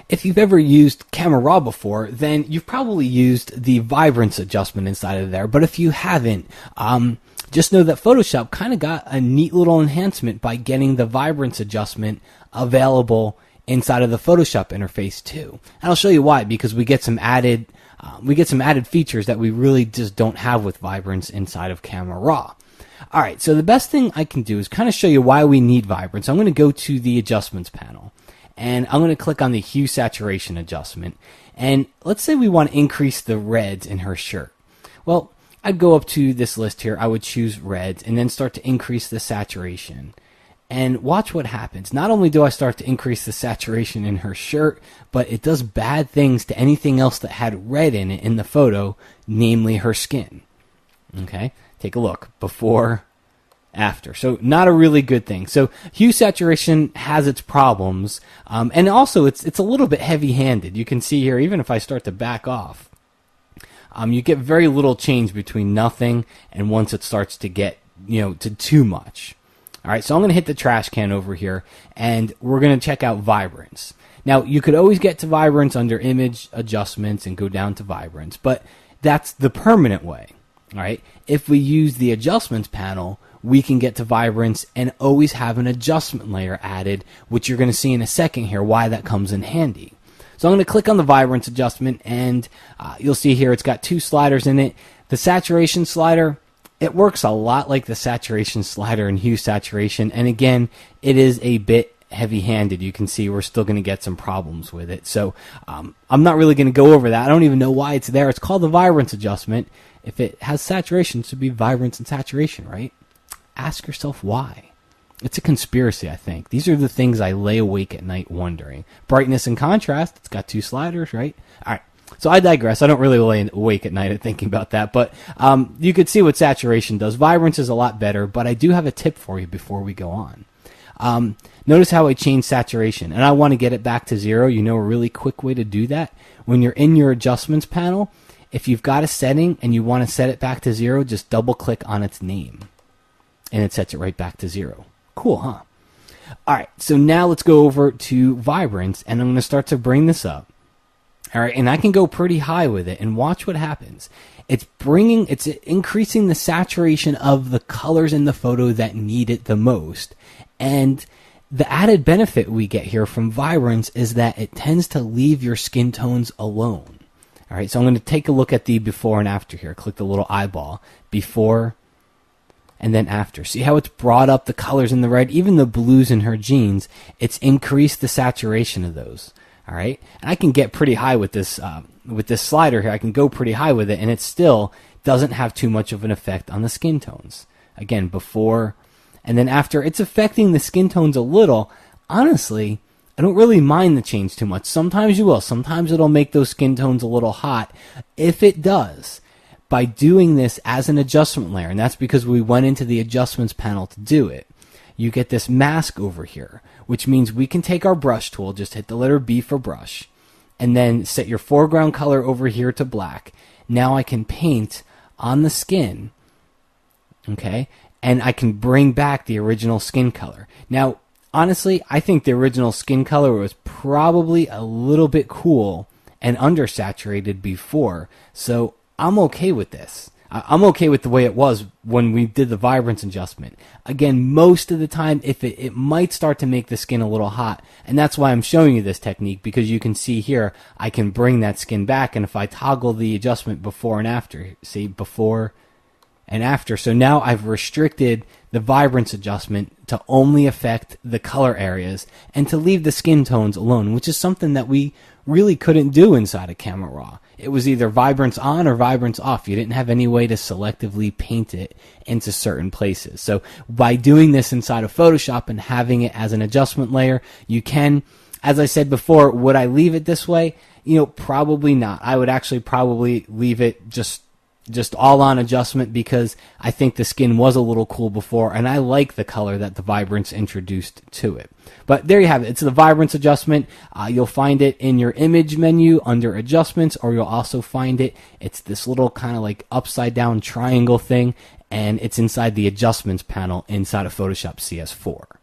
If you've ever used Camera Raw before, then you've probably used the vibrance adjustment inside of there. But if you haven't, just know that Photoshop kind of got a neat little enhancement by getting the vibrance adjustment available inside of the Photoshop interface too. And I'll show you why, because we get some added features that we really just don't have with vibrance inside of Camera Raw. All right, so the best thing I can do is kind of show you why we need vibrance. I'm going to go to the adjustments panel, and I'm going to click on the hue saturation adjustment. And let's say we want to increase the reds in her shirt. Well, I'd go up to this list here. I would choose reds and then start to increase the saturation. And watch what happens. Not only do I start to increase the saturation in her shirt, but it does bad things to anything else that had red in it in the photo, namely her skin. Okay, take a look. Before, after. So not a really good thing. So hue saturation has its problems. And also it's a little bit heavy-handed. You can see here, even if I start to back off, you get very little change between nothing and once it starts to get, to too much. All right, so I'm going to hit the trash can over here, and we're going to check out vibrance. Now, you could always get to vibrance under image adjustments and go down to vibrance, but that's the permanent way. All right, if we use the adjustments panel, we can get to vibrance and always have an adjustment layer added, which you're going to see in a second here why that comes in handy. So I'm going to click on the vibrance adjustment, and you'll see here it's got two sliders in it. The saturation slider, it works a lot like the saturation slider in hue saturation, and again, it is a bit heavy-handed. You can see we're still going to get some problems with it. So I'm not really going to go over that. I don't even know why it's there. It's called the vibrance adjustment. If it has saturation, it should be vibrance and saturation, right? Ask yourself why. It's a conspiracy, I think. These are the things I lay awake at night wondering. Brightness and contrast, it's got two sliders, right? All right. So I digress. I don't really lay awake at night thinking about that, but you could see what saturation does. Vibrance is a lot better, but I do have a tip for you before we go on. Notice how I changed saturation, and I want to get it back to 0. You know a really quick way to do that? When you're in your adjustments panel, if you've got a setting and you want to set it back to 0, just double-click on its name, and it sets it right back to 0. Cool, huh? All right, so now let's go over to vibrance, and I'm going to start to bring this up. All right, and I can go pretty high with it, and watch what happens. It's increasing the saturation of the colors in the photo that need it the most. And the added benefit we get here from vibrance is that it tends to leave your skin tones alone. All right, so I'm going to take a look at the before and after here. Click the little eyeball, before and then after. See how it's brought up the colors in the red, even the blues in her jeans. It's increased the saturation of those. All right, and I can get pretty high with this slider here. I can go pretty high with it, and it still doesn't have too much of an effect on the skin tones. Again, before and then after, it's affecting the skin tones a little. Honestly, I don't really mind the change too much. Sometimes you will. Sometimes it'll make those skin tones a little hot. If it does, by doing this as an adjustment layer, and that's because we went into the adjustments panel to do it, you get this mask over here, which means we can take our brush tool, just hit the letter B for brush, and then set your foreground color over here to black. Now I can paint on the skin, okay, and I can bring back the original skin color. Now, honestly, I think the original skin color was probably a little bit cool and undersaturated before, so I'm okay with this. I'm okay with the way it was when we did the vibrance adjustment. Again, most of the time, if it might start to make the skin a little hot, and that's why I'm showing you this technique, because you can see here, I can bring that skin back, and if I toggle the adjustment before and after, see, before and after, so now I've restricted the vibrance adjustment to only affect the color areas and to leave the skin tones alone, which is something that we really couldn't do inside of Camera Raw. It was either vibrance on or vibrance off. You didn't have any way to selectively paint it into certain places. So by doing this inside of Photoshop and having it as an adjustment layer, you can, as I said before, would I leave it this way? Probably not. I would actually probably leave it just all on adjustment, because I think the skin was a little cool before, and I like the color that the vibrance introduced to it. But there you have it. It's the vibrance adjustment. You'll find it in your image menu under adjustments, or you'll also find it's this little kind of like upside down triangle thing, and it's inside the adjustments panel inside of Photoshop CS4.